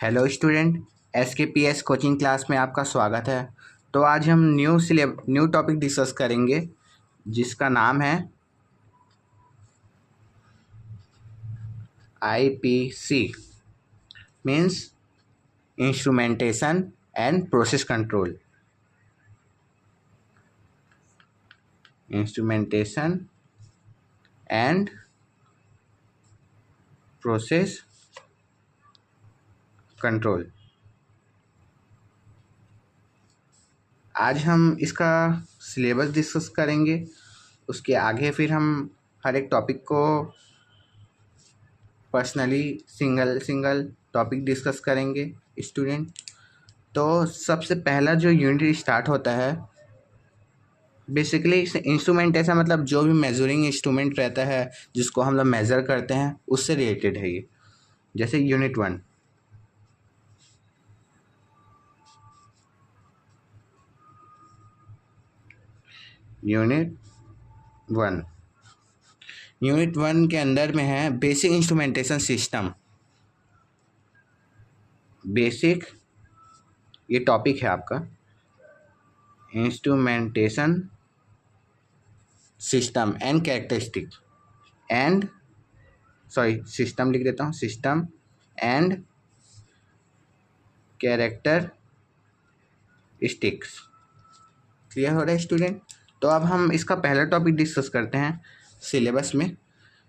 Hello student, SKPS coaching class में आपका स्वागत है। तो आज हम न्यू टॉपिक डिस्कस करेंगे जिसका नाम है IPC means instrumentation and process control. Instrumentation and process control. आज हम इसका सिलेबस डिस्कस करेंगे। उसके आगे फिर हम हर एक टॉपिक को पर्सनली सिंगल टॉपिक डिस्कस करेंगे स्टूडेंट। तो सबसे पहला जो यूनिट स्टार्ट होता है, बेसिकली इंस्ट्रूमेंटेशन मतलब जो भी मेजरिंग इंस्ट्रूमेंट रहता है जिसको हम लोग मेज़र करते हैं उससे रिलेटेड है ये। जैसे यूनिट 1, यूनिट 1 यूनिट 1 के अंदर में है बेसिक इंस्ट्रूमेंटेशन सिस्टम। बेसिक ये टॉपिक है आपका, instrumentation system and characteristic and system लिख देता हूँ, सिस्टम एंड कैरेक्टरिस्टिक्स। क्लियर हो रहा है स्टूडेंट? तो अब हम इसका पहला टॉपिक डिस्कस करते हैं सिलेबस में।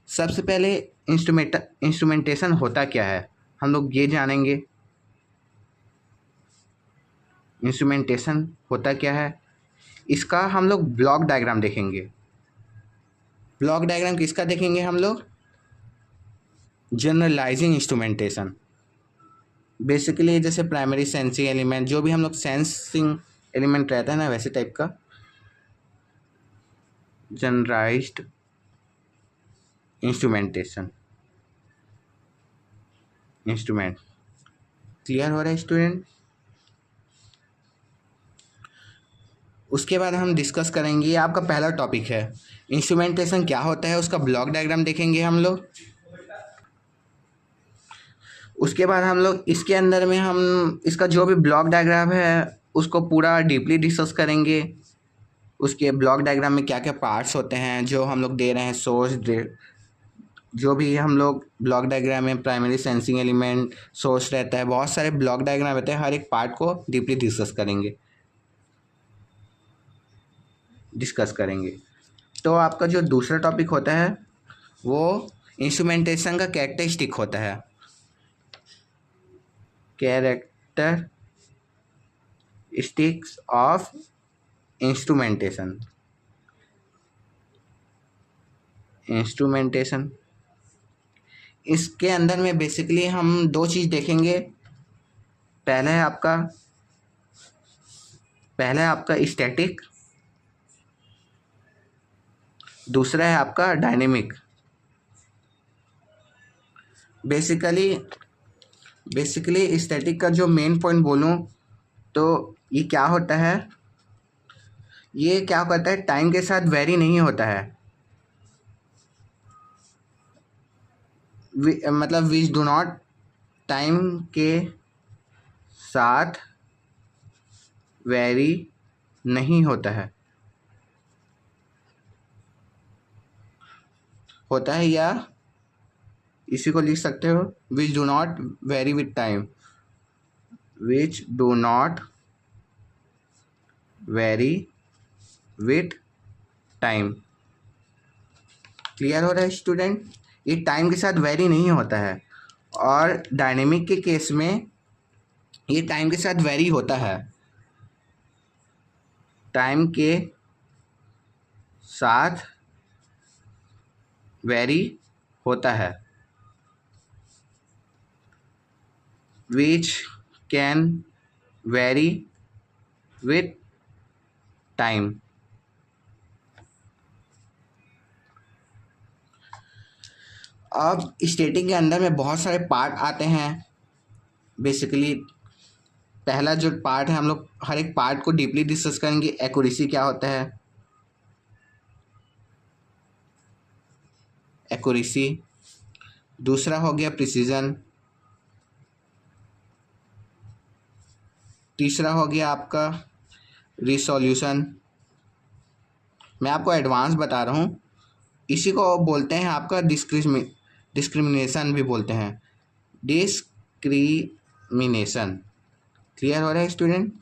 सबसे पहले इंस्ट्रूमेंटेशन होता क्या है हम लोग ये जानेंगे। इंस्ट्रूमेंटेशन होता क्या है इसका हम लोग ब्लॉक डायग्राम देखेंगे। ब्लॉक डायग्राम किसका देखेंगे हम लोग? Generalising instrumentation. बेसिकली जैसे प्राइमरी सेंसिंग एलिमेंट, जो भी हम लोग सेंसिंग एलिमेंट रहता है ना, वैसे टाइप का जनरलाइज्ड इंस्ट्रूमेंटेशन। इंस्ट्रूमेंट क्लियर हो रहा है स्टूडेंट? उसके बाद हम डिस्कस करेंगे, ये आपका पहला टॉपिक है, इंस्ट्रूमेंटेशन क्या होता है, उसका ब्लॉक डायग्राम देखेंगे हम लोग। उसके बाद हम लोग इसके अंदर में हम इसका जो भी ब्लॉक डायग्राम है उसको पूरा डीपली डिस्कस करेंगे। उसके ब्लॉक डायग्राम में क्या क्या पार्ट्स होते हैं जो हम लोग दे रहे हैं, जो भी हम लोग ब्लॉक डायग्राम में प्राइमरी सेंसिंग एलिमेंट, सोर्स रहता है, बहुत सारे ब्लॉक डायग्राम रहते हैं, हर एक पार्ट को डीपली डिस्कस करेंगे। तो आपका जो दूसरा टॉपिक होता है वो इंस्ट्रूमेंटेशन का कैरेक्टरिस्टिक होता है। Characteristics of instrumentation. इसके अंदर में बेसिकली हम दो चीज़ देखेंगे। पहला है आपका स्टैटिक, दूसरा है आपका डायनेमिक। बेसिकली स्टैटिक का जो मेन पॉइंट बोलूँ तो ये क्या होता है, ये क्या करता है, टाइम के साथ वेरी नहीं होता है। मतलब विच डू नॉट, टाइम के साथ वेरी नहीं होता है, या इसी को लिख सकते हो, which do not very with time, which do not very with time. Clear हो रहा है स्टूडेंट? ये टाइम के साथ वेरी नहीं होता है। और डायनेमिक के केस में ये टाइम के साथ वेरी होता है, टाइम के साथ वेरी होता है, which can vary with time। अब स्टेटिंग के अंदर में बहुत सारे पार्ट आते हैं। बेसिकली पहला जो पार्ट है, हम लोग हर एक पार्ट को डीपली डिस्कस करेंगे। एक्यूरेसी क्या होता है, एक्यूरेसी। दूसरा हो गया प्रिसीजन, तीसरा हो गया आपका रिसोल्यूशन। मैं आपको एडवांस बता रहा हूँ, इसी को बोलते हैं आपका डिस्क्रिमिनेशन भी बोलते हैं, डिस्क्रिमिनेशन। क्लियर हो रहा है स्टूडेंट?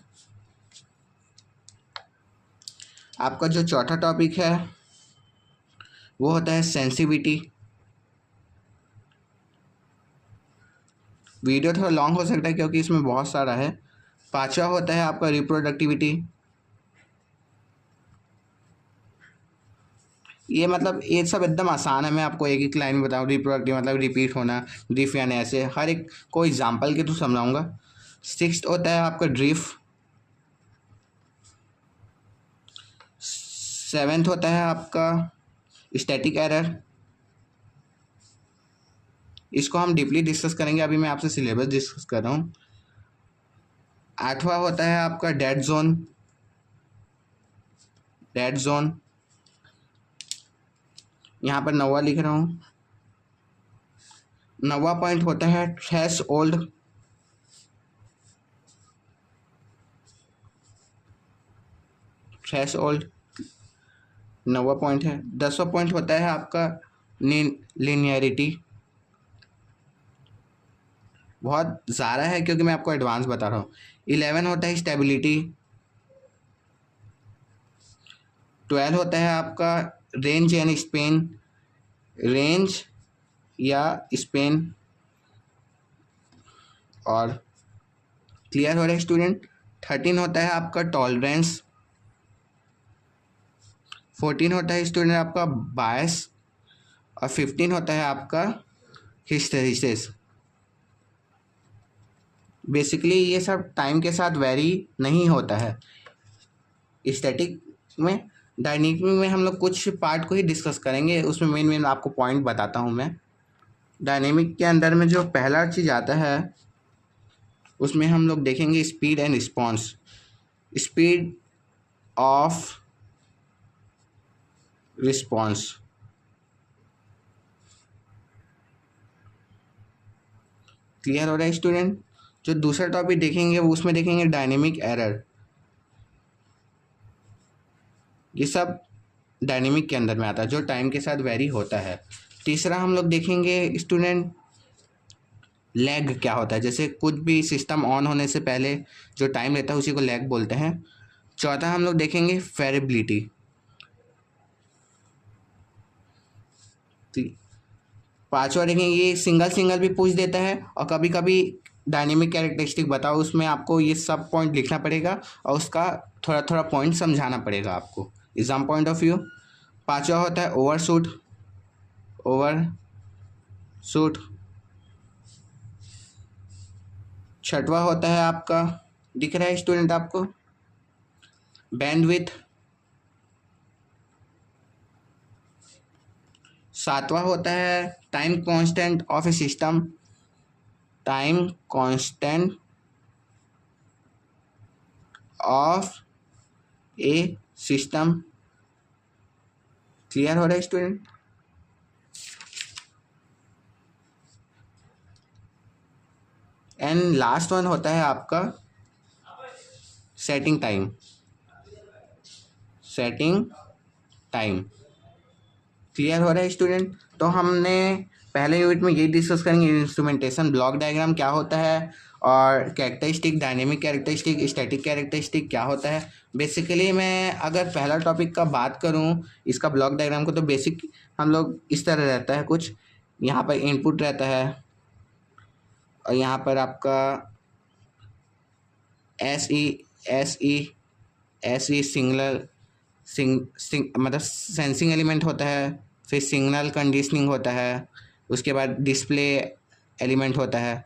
आपका जो चौथा टॉपिक है वो होता है सेंसिटिविटी। वीडियो थोड़ा लॉन्ग हो सकता है क्योंकि इसमें बहुत सारा है। पांचवा होता है आपका रिप्रोडक्टिविटी। ये मतलब ये सब एकदम आसान है, मैं आपको एक एक लाइन में बताऊँ। रिप्रोडक्टिव मतलब रिपीट होना, ड्रिफ यानी ऐसे, हर एक को एग्जाम्पल के थ्रू समझाऊंगा। सिक्स्थ होता है आपका ड्रिफ। सेवेंथ होता है आपका स्टैटिक एरर। इसको हम डीपली डिस्कस करेंगे, अभी मैं आपसे सिलेबस डिस्कस कर रहा हूँ। आठवां होता है आपका डेड जोन। डेड जोन यहाँ पर 9वां लिख रहा हूँ। 9वां पॉइंट होता है थ्रेश ओल्ड। थ्रेश ओल्ड 9वां पॉइंट है। 10वां पॉइंट होता है आपका लिनियरिटी। बहुत ज़्यादा है क्योंकि मैं आपको एडवांस बता रहा हूँ। 11 होता है स्टेबिलिटी। 12 होता है आपका रेंज एंड स्पेन। रेंज या स्पेन। और क्लियर हो रहा है स्टूडेंट? 13 होता है आपका टॉलरेंस। 14 होता है स्टूडेंट आपका बायस। और 15 होता है आपका हिस्टेरिसिस। बेसिकली ये सब टाइम के साथ वेरी नहीं होता है। स्टैटिक में, डायनेमिक में हम लोग कुछ पार्ट को ही डिस्कस करेंगे, उसमें मेन आपको पॉइंट बताता हूँ मैं। डायनेमिक के अंदर में जो पहला चीज़ आता है उसमें हम लोग देखेंगे speed and response. Speed of response. Clear हो रहा है स्टूडेंट? जो दूसरा टॉपिक देखेंगे वो उसमें देखेंगे डायनेमिक एरर। ये सब डायनेमिक के अंदर में आता है, जो टाइम के साथ वेरी होता है। तीसरा हम लोग देखेंगे स्टूडेंट लैग क्या होता है, जैसे कुछ भी सिस्टम ऑन होने से पहले जो टाइम लेता है उसी को लैग बोलते हैं। चौथा हम लोग देखेंगे वेरिएबिलिटी। पांचवा देखेंगे ये सिंगल सिंगल भी पूछ देता है और कभी कभी डायनेमिक कैरेक्टरिस्टिक बताओ, उसमें आपको ये सब पॉइंट लिखना पड़ेगा और उसका थोड़ा थोड़ा पॉइंट समझाना पड़ेगा आपको एग्जाम पॉइंट ऑफ व्यू। पांचवा होता है ओवरशूट। ओवरशूट। छठवा होता है आपका, दिख रहा है स्टूडेंट आपको, बैंडविड्थ। सातवां होता है time constant of A system. Time constant of A system. Clear हो रहा है स्टूडेंट? एंड लास्ट वन होता है आपका setting time. Setting time. Clear हो रहा है स्टूडेंट? तो हमने पहले यूनिट में यही डिस्कस करेंगे, इंस्ट्रूमेंटेशन, ब्लॉक डायग्राम क्या होता है, और characteristic, dynamic characteristic, static characteristic क्या होता है। बेसिकली मैं अगर पहला टॉपिक का बात करूं इसका ब्लॉक डायग्राम को, तो बेसिक हम लोग इस तरह रहता है कुछ। यहाँ पर इनपुट रहता है और यहाँ पर आपका एस ई सिंगलर मतलब सेंसिंग एलिमेंट होता है। फिर सिग्नल कंडीशनिंग होता है। उसके बाद डिस्प्ले एलिमेंट होता है।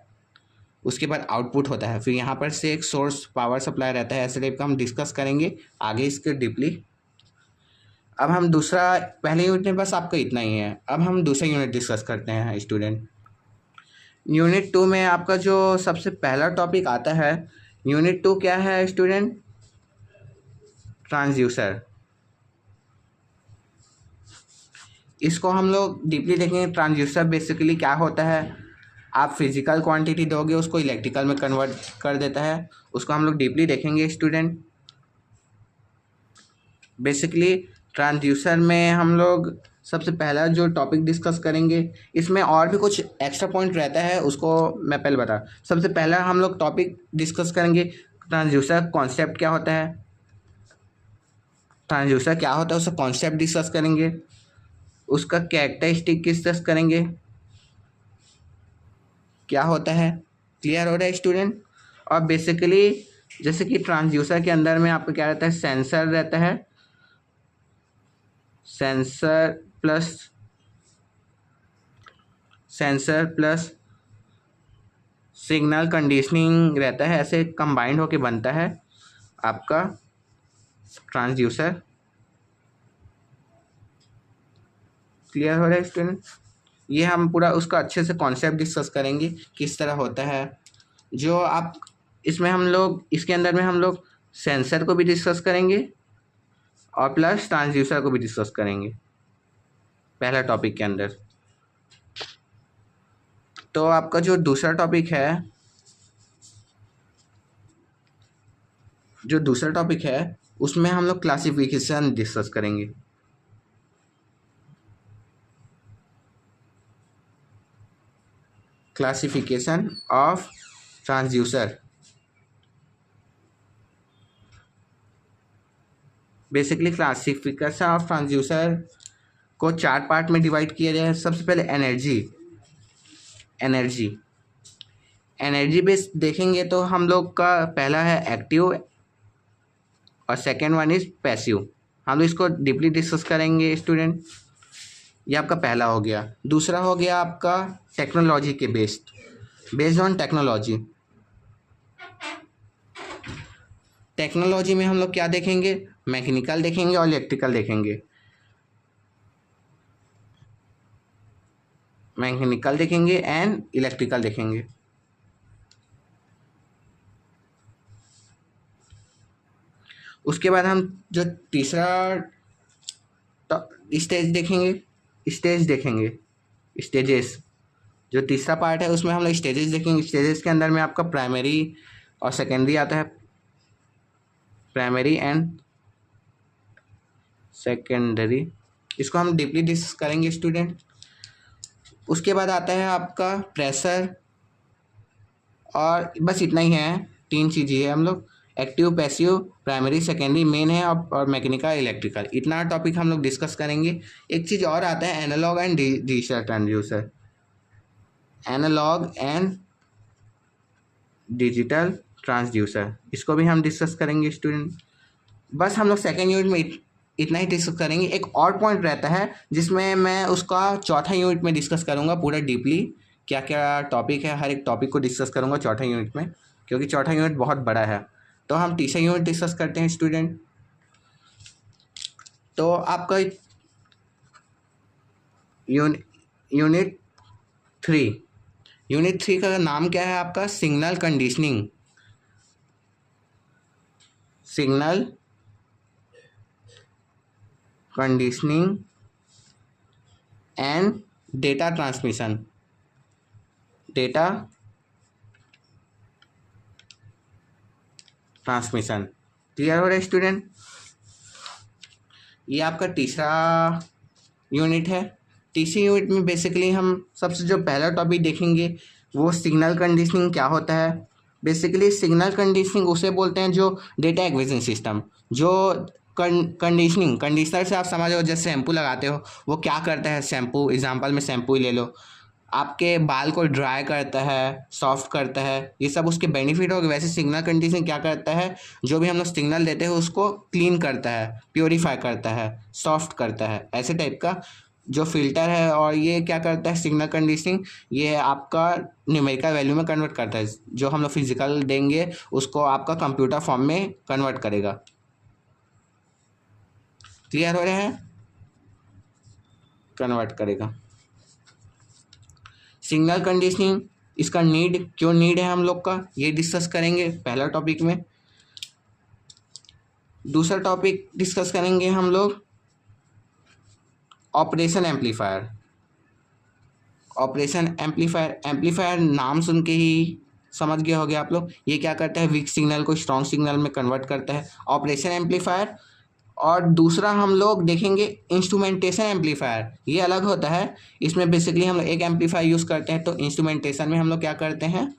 उसके बाद आउटपुट होता है। फिर यहाँ पर से एक सोर्स पावर सप्लाई रहता है। ऐसे टाइप का हम डिस्कस करेंगे आगे इसके डीपली। अब हम दूसरा, पहले यूनिट में बस आपका इतना ही है, अब हम दूसरा यूनिट डिस्कस करते हैं स्टूडेंट। यूनिट 2 में आपका जो सबसे पहला टॉपिक आता है, यूनिट 2 क्या है स्टूडेंट? ट्रांसड्यूसर। इसको हम लोग डीपली देखेंगे। ट्रांसड्यूसर बेसिकली क्या होता है, आप फिजिकल क्वांटिटी दोगे उसको इलेक्ट्रिकल में कन्वर्ट कर देता है, उसको हम लोग डीपली देखेंगे स्टूडेंट। बेसिकली ट्रांसड्यूसर में हम लोग सबसे पहला जो टॉपिक डिस्कस करेंगे, इसमें और भी कुछ एक्स्ट्रा पॉइंट रहता है, उसको मैं पहले बता। सबसे पहला हम लोग टॉपिक डिस्कस करेंगे ट्रांसड्यूसर कॉन्सेप्ट क्या होता है, ट्रांसड्यूसर क्या होता है उसका कॉन्सेप्ट डिस्कस करेंगे, उसका कैरेक्टरिस्टिक डिस्कस करेंगे क्या होता है। क्लियर हो रहा है स्टूडेंट। और बेसिकली जैसे कि ट्रांसड्यूसर के अंदर में आपको क्या रहता है, सेंसर रहता है, सेंसर प्लस सिग्नल कंडीशनिंग रहता है, ऐसे कंबाइंड होके बनता है आपका ट्रांसड्यूसर। क्लियर हो रहा है स्टूडेंट। ये हम पूरा उसका अच्छे से कॉन्सेप्ट डिस्कस करेंगे किस तरह होता है। जो आप इसमें हम लोग इसके अंदर में हम लोग सेंसर को भी डिस्कस करेंगे और प्लस ट्रांसड्यूसर को भी डिस्कस करेंगे पहला टॉपिक के अंदर। तो आपका जो दूसरा टॉपिक है उसमें हम लोग क्लासिफिकेशन डिस्कस करेंगे। Classification of transducer. Basically classification of transducer को 4 पार्ट में डिवाइड किया गया है। सबसे पहले एनर्जी बेस देखेंगे तो हम लोग का पहला है एक्टिव और सेकेंड वन इज पैसिव। हम लोग इसको डीपली डिस्कस करेंगे स्टूडेंट। ये आपका पहला हो गया। दूसरा हो गया आपका टेक्नोलॉजी के बेस्ड ऑन टेक्नोलॉजी में हम लोग क्या देखेंगे, मैकेनिकल देखेंगे और इलेक्ट्रिकल देखेंगे। मैकेनिकल देखेंगे एंड इलेक्ट्रिकल देखेंगे। उसके बाद हम जो तीसरा स्टेजेस जो तीसरा पार्ट है उसमें हम लोग स्टेजेस देखेंगे। स्टेजेस के अंदर में आपका प्राइमरी और सेकेंडरी आता है, प्राइमरी एंड सेकेंडरी, इसको हम डीपली डिस्कस करेंगे स्टूडेंट। उसके बाद आता है आपका प्रेशर, और बस इतना ही है, 3 चीज़ें है हम लोग, active, passive, primary, secondary main है, और मैकेनिकल, इलेक्ट्रिकल, इतना टॉपिक हम लोग डिस्कस करेंगे। एक चीज़ और आता है analogue and digital transducer. Analogue and digital transducer, इसको भी हम डिस्कस करेंगे स्टूडेंट। बस हम लोग सेकेंड यूनिट में इतना ही डिस्कस करेंगे। एक और पॉइंट रहता है जिसमें मैं उसका चौथा यूनिट में डिस्कस करूँगा पूरा डीपली, क्या क्या टॉपिक है, हर एक टॉपिक को डिस्कस करूँगा चौथा यूनिट में, क्योंकि चौथा यूनिट बहुत बड़ा है। तो हम तीसरा यूनिट डिस्कस करते हैं स्टूडेंट। तो आपका यूनिट 3 का नाम क्या है आपका, signal conditioning and data transmission. Clear हो रहा है स्टूडेंट। ये आपका तीसरा यूनिट है। तीसरी यूनिट में बेसिकली हम सबसे जो पहला टॉपिक देखेंगे वो सिग्नल कंडीशनिंग क्या होता है। बेसिकली सिग्नल कंडीशनिंग उसे बोलते हैं जो डेटा एक्विजिशन सिस्टम, जो कंडीशनर से आप समझ लो, जैसे शैम्पू लगाते हो, वो क्या करता है, शैम्पू एग्जांपल में शैम्पू ही ले लो, आपके बाल को ड्राई करता है, सॉफ्ट करता है, ये सब उसके बेनिफिट हो गए। वैसे सिग्नल कंडीशनिंग क्या करता है, जो भी हम लोग सिग्नल देते हैं उसको क्लीन करता है, प्योरीफाई करता है, सॉफ्ट करता है, ऐसे टाइप का जो फिल्टर है। और ये क्या करता है सिग्नल कंडीशनिंग, ये आपका न्यूमेरिकल वैल्यू में कन्वर्ट करता है, जो हम लोग फिजिकल देंगे उसको आपका कंप्यूटर फॉर्म में कन्वर्ट करेगा। क्लियर हो रहे हैं, कन्वर्ट करेगा। सिग्नल कंडीशनिंग, इसका क्यों नीड है हम लोग का, ये डिस्कस करेंगे पहला टॉपिक में। दूसरा टॉपिक डिस्कस करेंगे हम लोग operation amplifier. Operation amplifier, amplifier नाम सुन के ही समझ गए होगे आप लोग, ये क्या करता है, वीक सिग्नल को स्ट्रॉन्ग सिग्नल में कन्वर्ट करता है, ऑपरेशन एम्पलीफायर। और दूसरा हम लोग देखेंगे इंस्ट्रूमेंटेशन एम्पलीफायर, ये अलग होता है। इसमें बेसिकली हम लोग एक एम्पलीफायर यूज़ करते हैं, तो इंस्ट्रूमेंटेशन में हम लोग क्या करते हैं,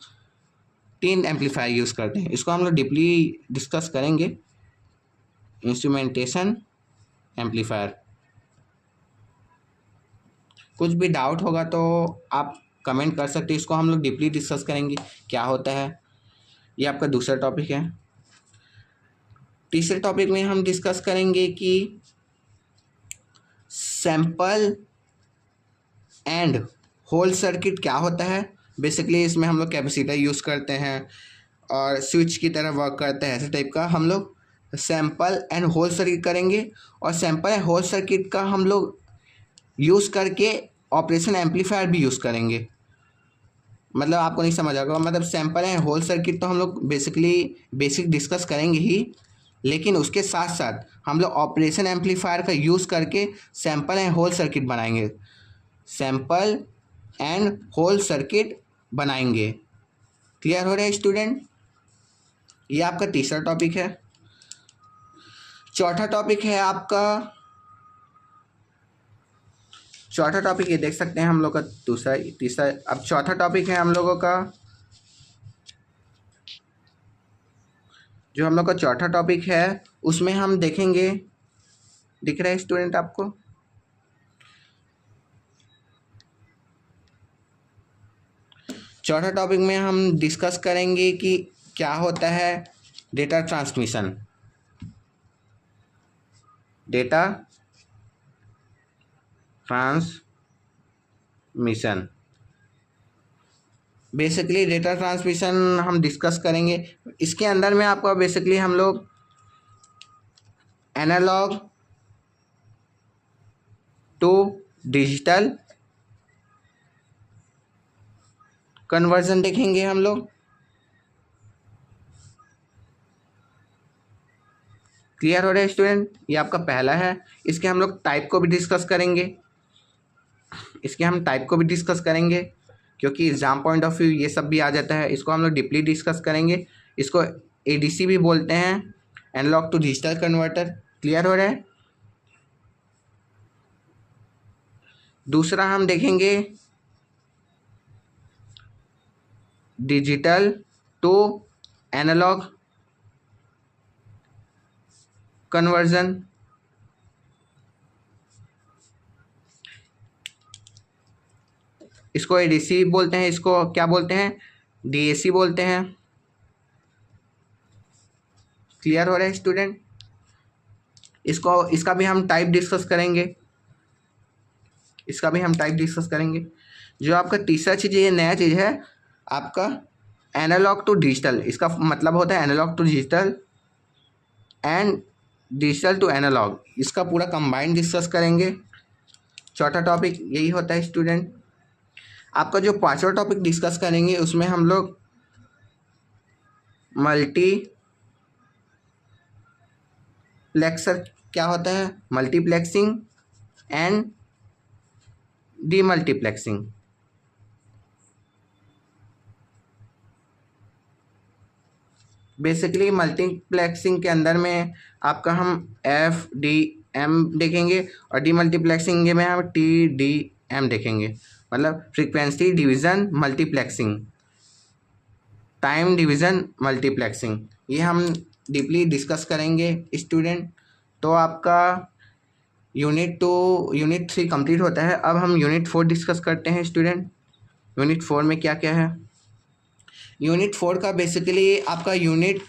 3 एम्पलीफायर यूज़ करते हैं। इसको हम लोग डीपली डिस्कस करेंगे, इंस्ट्रूमेंटेशन एम्पलीफायर। कुछ भी डाउट होगा तो आप कमेंट कर सकते हैं, इसको हम लोग डीपली डिस्कस करेंगे क्या होता है। ये आपका दूसरा टॉपिक है। तीसरे टॉपिक में हम डिस्कस करेंगे कि सैंपल एंड होल सर्किट क्या होता है। बेसिकली इसमें हम लोग कैपेसिटर यूज़ करते हैं और स्विच की तरह वर्क करता है, ऐसे टाइप का हम लोग सैंपल एंड होल सर्किट करेंगे। और सैंपल एंड होल सर्किट का हम लोग यूज़ करके ऑपरेशन एम्पलीफायर भी यूज़ करेंगे। मतलब आपको नहीं समझ आएगा, मतलब सैंपल एंड होल सर्किट तो हम लोग बेसिक डिस्कस करेंगे ही, लेकिन उसके साथ साथ हम लोग ऑपरेशन एम्पलीफायर का यूज़ करके सैंपल एंड होल सर्किट बनाएंगे, सैंपल एंड होल सर्किट बनाएंगे। क्लियर हो रहा है स्टूडेंट? ये आपका तीसरा टॉपिक है। चौथा टॉपिक है आपका, चौथा टॉपिक ये देख सकते हैं हम लोग का तीसरा। अब चौथा टॉपिक है हम लोगों का, जो हम लोग का चौथा टॉपिक है उसमें हम देखेंगे, दिख रहा है स्टूडेंट आपको? चौथा टॉपिक में हम डिस्कस करेंगे कि क्या होता है data transmission. Data transmission, basically data transmission हम डिस्कस करेंगे। इसके अंदर में आपका बेसिकली हम लोग एनालॉग टू डिजिटल कन्वर्जन देखेंगे हम लोग। क्लियर हो रहा है स्टूडेंट? ये आपका पहला है। इसके हम लोग टाइप को भी डिस्कस करेंगे, क्योंकि एग्जाम पॉइंट ऑफ व्यू ये सब भी आ जाता है। इसको हम लोग डीपली डिस्कस करेंगे। इसको एडीसी भी बोलते हैं, analogue to digital converter. Clear हो रहा है? दूसरा हम देखेंगे डिजिटल टू एनालॉग कन्वर्जन। इसको एडीसी बोलते हैं, इसको क्या बोलते हैं, डीएसी बोलते हैं। क्लियर हो रहा है स्टूडेंट? इसका भी हम टाइप डिस्कस करेंगे। जो आपका तीसरा चीज़, ये नया चीज़ है आपका एनालॉग टू डिजिटल। इसका मतलब होता है analogue to digital and digital to analogue. इसका पूरा कंबाइंड डिस्कस करेंगे। चौथा टॉपिक यही होता है स्टूडेंट। आपका जो पांचवा टॉपिक डिस्कस करेंगे उसमें हम लोग मल्टीप्लेक्सर क्या होता है, multiplexing and demultiplexing. Basically multiplexing के अंदर में आपका हम FDM देखेंगे और डीमल्टीप्लेक्सिंग में हम TDM देखेंगे। मतलब frequency division multiplexing, time division multiplexing, ये हम डीपली डिस्कस करेंगे स्टूडेंट। तो आपका यूनिट 3 कंप्लीट होता है। अब हम यूनिट 4 डिस्कस करते हैं स्टूडेंट। यूनिट 4 में क्या क्या है? यूनिट 4 का बेसिकली आपका यूनिट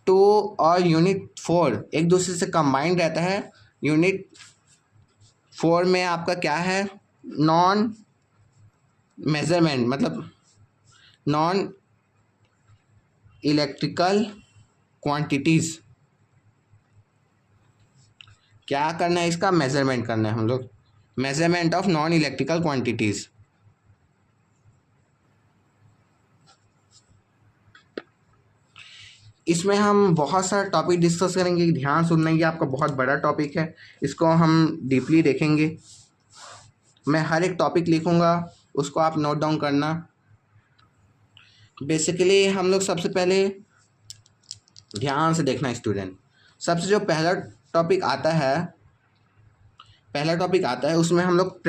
2 और यूनिट 4 एक दूसरे से कंबाइंड रहता है। यूनिट 4 में आपका क्या है, नॉन मेजरमेंट, मतलब नॉन इलेक्ट्रिकल क्वांटिटीज़। क्या करना है इसका, मेजरमेंट करना है हम लोग, measurement of non electrical quantities. इसमें हम बहुत सारा टॉपिक डिस्कस करेंगे, ध्यान सुनना, ये आपका बहुत बड़ा टॉपिक है, इसको हम डीपली देखेंगे। मैं हर एक टॉपिक लिखूँगा, उसको आप नोट डाउन करना। बेसिकली हम लोग सबसे पहले ध्यान से देखना स्टूडेंट। सबसे जो पहला टॉपिक आता है उसमें हम लोग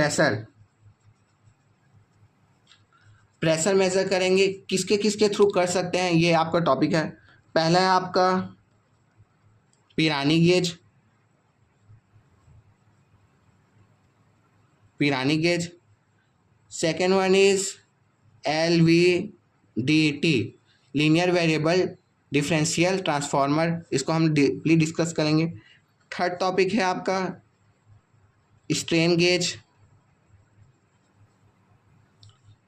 प्रेशर मेज़र करेंगे। किसके किसके थ्रू कर सकते हैं, ये आपका टॉपिक है। पहला है आपका Pirani gauge. Second one is LVDT, linear variable differential transformer, इसको हम डीपली डिस्कस करेंगे। थर्ड टॉपिक है आपका स्ट्रेन गेज।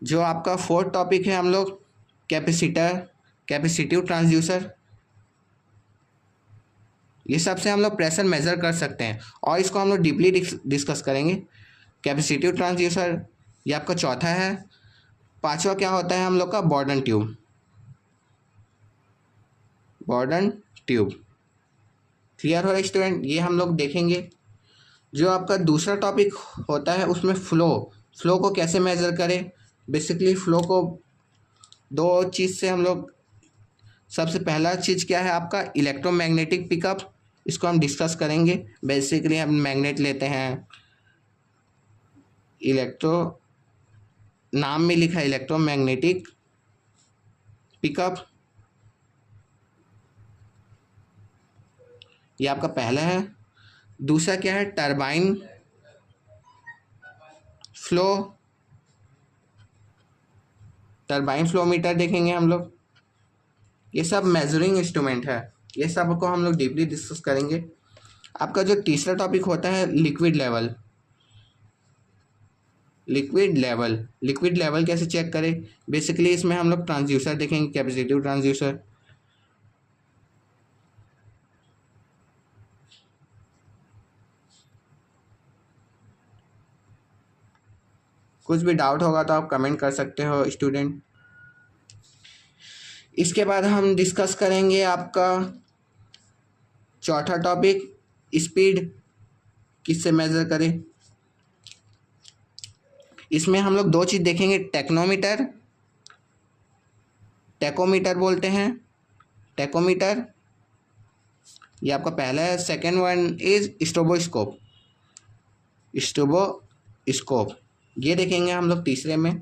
जो आपका फोर्थ टॉपिक है हम लोग कैपेसिटिव ट्रांसड्यूसर। ये सबसे हम लोग प्रेशर मेज़र कर सकते हैं और इसको हम लोग डीपली डिस्कस करेंगे। कैपेसिटिव ट्रांसड्यूसर ये आपका चौथा है। पांचवा क्या होता है हम लोग का बॉर्डन ट्यूब। क्लियर हो रहा है स्टूडेंट, ये हम लोग देखेंगे। जो आपका दूसरा टॉपिक होता है उसमें फ्लो को कैसे मेज़र करें। बेसिकली फ्लो को दो चीज़ से हम लोग, सबसे पहला चीज़ क्या है आपका इलेक्ट्रोमैग्नेटिक पिकअप, इसको हम डिस्कस करेंगे। बेसिकली हम मैग्नेट लेते हैं, नाम में लिखा है इलेक्ट्रोमैग्नेटिक पिकअप, ये आपका पहला है। दूसरा क्या है टरबाइन फ्लो मीटर देखेंगे हम लोग। ये सब मेजरिंग इंस्ट्रूमेंट है, ये सब को हम लोग डीपली डिस्कस करेंगे। आपका जो तीसरा टॉपिक होता है लिक्विड लेवल कैसे चेक करें। बेसिकली इसमें हम लोग ट्रांसड्यूसर देखेंगे, कैपेसिटिव ट्रांसड्यूसर। कुछ भी डाउट होगा तो आप कमेंट कर सकते हो स्टूडेंट। इसके बाद हम डिस्कस करेंगे आपका चौथा टॉपिक स्पीड किससे मेज़र करें। इसमें हम लोग दो चीज़ देखेंगे, टेकोमीटर बोलते हैं, टेकोमीटर ये आपका पहला है। सेकेंड वन इज स्ट्रोबोस्कोप, ये देखेंगे हम लोग तीसरे में।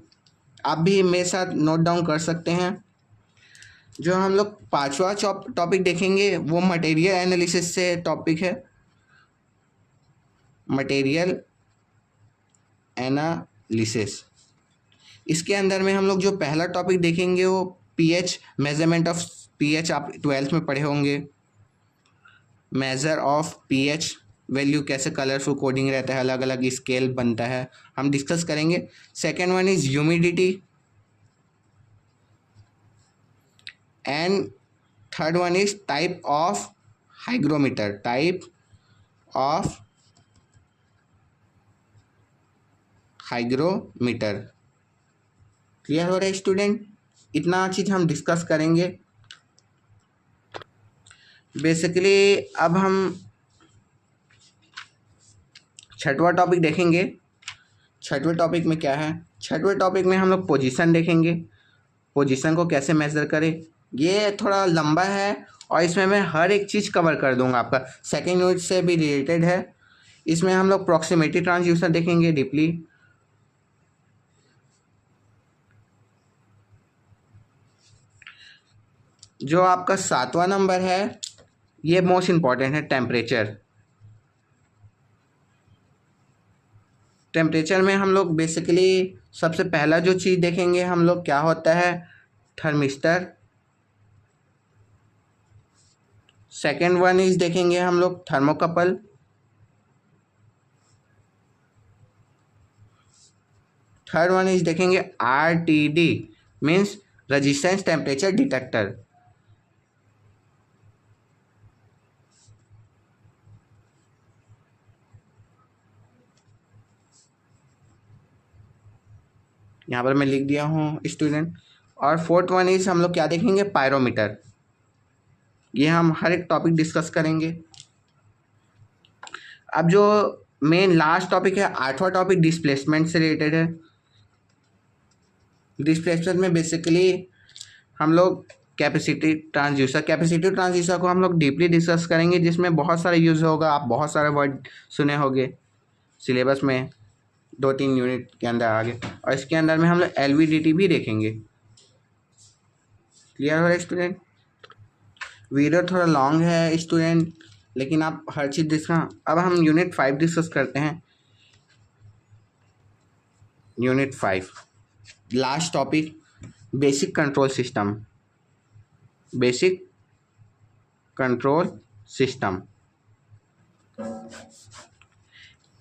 आप भी मेरे साथ नोट डाउन कर सकते हैं। जो हम लोग पांचवा टॉपिक देखेंगे वो मटेरियल एनालिसिस से टॉपिक है, मटेरियल एनालिसिस। इसके अंदर में हम लोग जो पहला टॉपिक देखेंगे वो पीएच, मेजरमेंट ऑफ पीएच, आप 12th में पढ़े होंगे। मेजर ऑफ पीएच वैल्यू कैसे कलरफुल कोडिंग रहता है, अलग अलग स्केल बनता है, हम डिस्कस करेंगे। Second one is humidity and third one is type of hygrometer, clear हो रहा है स्टूडेंट, इतना चीज़ हम डिस्कस करेंगे। बेसिकली अब हम छठवां टॉपिक देखेंगे। छठवें टॉपिक में क्या है, छठवें टॉपिक में हम लोग पोजीशन देखेंगे, पोजीशन को कैसे मेज़र करें। ये थोड़ा लंबा है और इसमें मैं हर एक चीज़ कवर कर दूंगा, आपका सेकेंड यूनिट से भी रिलेटेड है। इसमें हम लोग प्रॉक्सिमिटी ट्रांसड्यूसर देखेंगे डीपली। जो आपका सातवां नंबर है ये मोस्ट इम्पॉर्टेंट है, टेम्परेचर में हम लोग बेसिकली सबसे पहला जो चीज़ देखेंगे हम लोग क्या होता है थर्मिस्टर। सेकेंड वन इज देखेंगे हम लोग थर्मोकपल। थर्ड वन इज देखेंगे RTD, means resistance temperature detector. यहाँ पर मैं लिख दिया हूँ स्टूडेंट। और फोर्थ वन इज हम लोग क्या देखेंगे पायरोमीटर। ये हम हर एक टॉपिक डिस्कस करेंगे। अब जो मेन लास्ट टॉपिक है 8वां टॉपिक डिस्प्लेसमेंट से रिलेटेड है। डिस्प्लेसमेंट में बेसिकली हम लोग कैपेसिटिव ट्रांसड्यूसर को हम लोग डीपली डिस्कस करेंगे, जिसमें बहुत सारे यूज़ होगा। आप बहुत सारे वर्ड सुने होंगे सिलेबस में 2-3 यूनिट के अंदर आगे, और इसके अंदर में हम लोग LVDT भी देखेंगे। क्लियर हो रहा है स्टूडेंट? वीडियो थोड़ा लॉन्ग है स्टूडेंट, लेकिन आप हर चीज़ डिस्कस। अब हम यूनिट 5 डिस्कस करते हैं। Unit 5 last topic basic control system. Basic control system,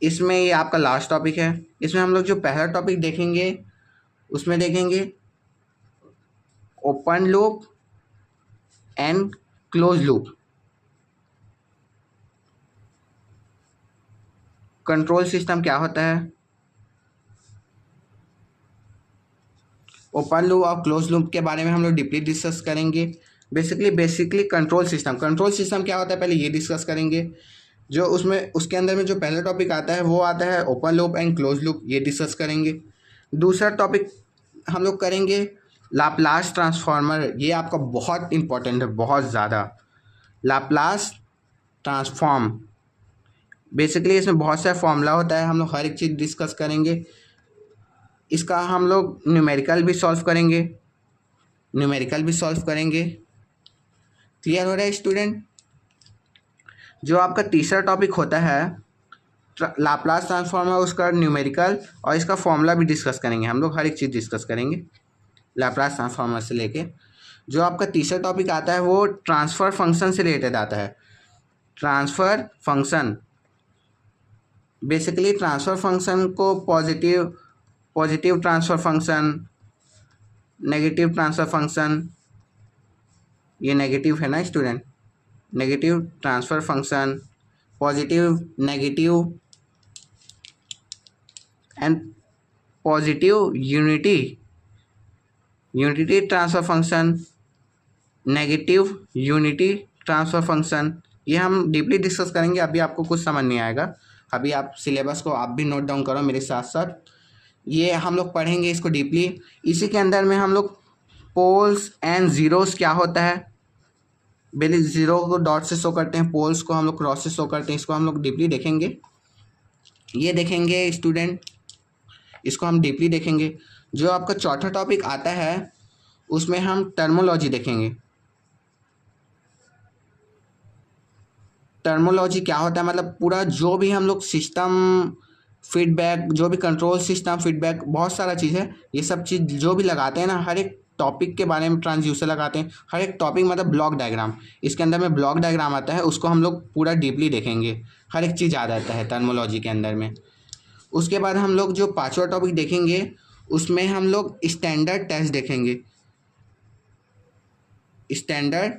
इसमें ये आपका लास्ट टॉपिक है। इसमें हम लोग जो पहला टॉपिक देखेंगे उसमें देखेंगे open loop and close loop control system क्या होता है, ओपन लूप और क्लोज लूप के बारे में हम लोग डीपली डिस्कस करेंगे। बेसिकली कंट्रोल सिस्टम क्या होता है पहले ये डिस्कस करेंगे। जो उसके अंदर में जो पहला टॉपिक आता है वो आता है open loop and close loop, ये डिस्कस करेंगे। दूसरा टॉपिक हम लोग करेंगे लाप्लास ट्रांसफॉर्मर। ये आपका बहुत इंपॉर्टेंट है, बहुत ज़्यादा। लाप्लास ट्रांसफॉर्म, बेसिकली इसमें बहुत सारा फॉर्मूला होता है, हम लोग हर एक चीज़ डिस्कस करेंगे। इसका हम लोग न्यूमेरिकल भी सॉल्व करेंगे। क्लियर हो रहा है स्टूडेंट? जो आपका तीसरा टॉपिक होता है लाप्लास ट्रांसफॉर्मर, उसका न्यूमेरिकल और इसका फॉर्मूला भी डिस्कस करेंगे। हम लोग हर एक चीज़ डिस्कस करेंगे लाप्लास ट्रांसफॉर्मर से लेके। जो आपका तीसरा टॉपिक आता है वो ट्रांसफ़र फंक्शन से रिलेटेड आता है। Transfer function, basically transfer function को positive transfer function, negative transfer function, ये नेगेटिव है ना student, negative transfer function, positive, negative and positive unity transfer function, negative unity transfer function, ये हम डीपली डिस्कस करेंगे। अभी आपको कुछ समझ नहीं आएगा, अभी आप सिलेबस को आप भी नोट डाउन करो मेरे साथ साथ। ये हम लोग पढ़ेंगे इसको डीपली। इसी के अंदर में हम लोग पोल्स एंड ज़ीरोस क्या होता है, पहले ज़ीरो को डॉट से शो करते हैं, पोल्स को हम लोग क्रॉस से शो करते हैं, इसको हम लोग डीपली देखेंगे। ये देखेंगे स्टूडेंट, इसको हम डीपली देखेंगे। जो आपका चौथा टॉपिक आता है उसमें हम टर्मोलॉजी देखेंगे। टर्मोलॉजी क्या होता है, मतलब पूरा जो भी हम लोग सिस्टम फीडबैक, जो भी कंट्रोल सिस्टम फीडबैक, बहुत सारा चीज़ है। ये सब चीज़ जो भी लगाते हैं ना, हर एक टॉपिक के बारे में ट्रांसड्यूसर लगाते हैं। हर एक टॉपिक मतलब ब्लॉक डायग्राम, इसके अंदर में ब्लॉक डायग्राम आता है, उसको हम लोग पूरा डीपली देखेंगे। हर एक चीज़ आ जाता है टर्मोलॉजी के अंदर में। उसके बाद हम लोग जो पांचवा टॉपिक देखेंगे उसमें हम लोग स्टैंडर्ड टेस्ट देखेंगे। स्टैंडर्ड,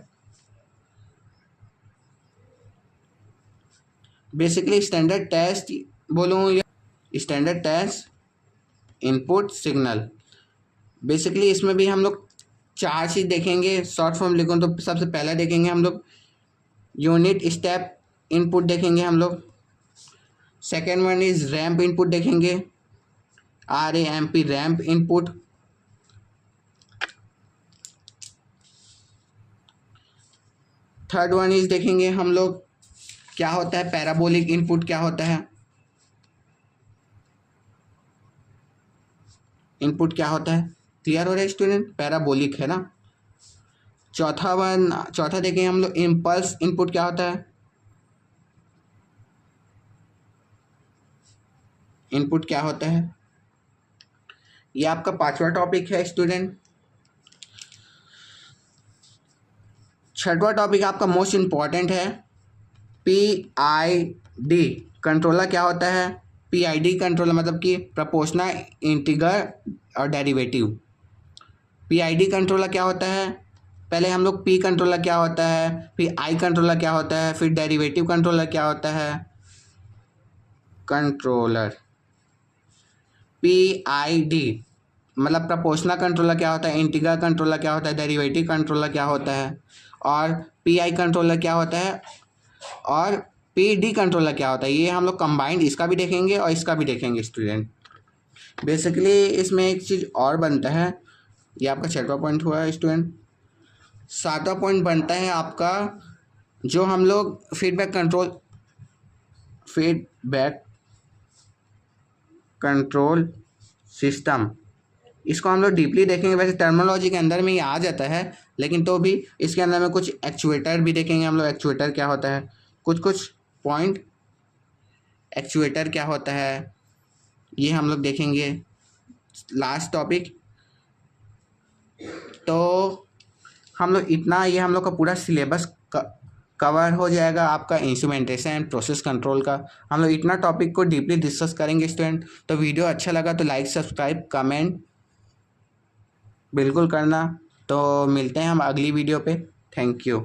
बेसिकली स्टैंडर्ड टेस्ट बोलूँ या standard test input signal, basically इसमें भी हम लोग 4 चीज़ देखेंगे। शॉर्ट फॉर्म लिखूँ तो सबसे पहला देखेंगे हम लोग यूनिट स्टेप इनपुट देखेंगे हम लोग। Second one is ramp input देखेंगे, RAMP ramp input. Third one is देखेंगे हम लोग क्या होता है पैराबोलिक इनपुट, क्या होता है इनपुट, क्या होता है। क्लियर हो रहा है स्टूडेंट? पैराबोलिक है ना। चौथा देखेंगे हम लोग इम्पल्स इनपुट, क्या होता है इनपुट, क्या होता है। ये आपका पांचवा टॉपिक है स्टूडेंट। छठवां टॉपिक आपका मोस्ट इम्पॉर्टेंट है PID कंट्रोलर, क्या होता है। PID कंट्रोलर मतलब कि प्रोपोर्शनल, इंटीग्रल और डेरिवेटिव। PID कंट्रोलर क्या होता है, पहले हम लोग P कंट्रोलर क्या होता है, फिर I कंट्रोलर क्या होता है, फिर डेरिवेटिव कंट्रोलर क्या होता है। कंट्रोलर PID मतलब प्रोपोर्शनल कंट्रोलर क्या होता है, इंटीग्रल कंट्रोलर क्या होता है, डेरिवेटिव कंट्रोलर क्या होता है, और PI कंट्रोलर क्या होता है, और पीडी कंट्रोलर क्या होता है, ये हम लोग कंबाइंड इसका भी देखेंगे और इसका भी देखेंगे स्टूडेंट। बेसिकली इसमें एक चीज़ और बनता है, ये आपका 6वां पॉइंट हुआ स्टूडेंट। 7वां पॉइंट बनता है आपका जो हम लोग फीडबैक कंट्रोल सिस्टम, इसको हम लोग डीपली देखेंगे। वैसे टर्मिनोलॉजी के अंदर में ही आ जाता है, लेकिन तो भी इसके अंदर में कुछ एक्चुएटर भी देखेंगे हम लोग। एक्चुएटर क्या होता है, कुछ पॉइंट एक्चुएटर क्या होता है ये हम लोग देखेंगे लास्ट टॉपिक। तो हम लोग इतना, ये हम लोग का पूरा सिलेबस कवर हो जाएगा आपका इंस्ट्रूमेंटेशन एंड प्रोसेस कंट्रोल का। हम लोग इतना टॉपिक को डीपली डिस्कस करेंगे स्टूडेंट। तो वीडियो अच्छा लगा तो लाइक, सब्सक्राइब, कमेंट बिल्कुल करना। तो मिलते हैं हम अगली वीडियो पे। Thank you.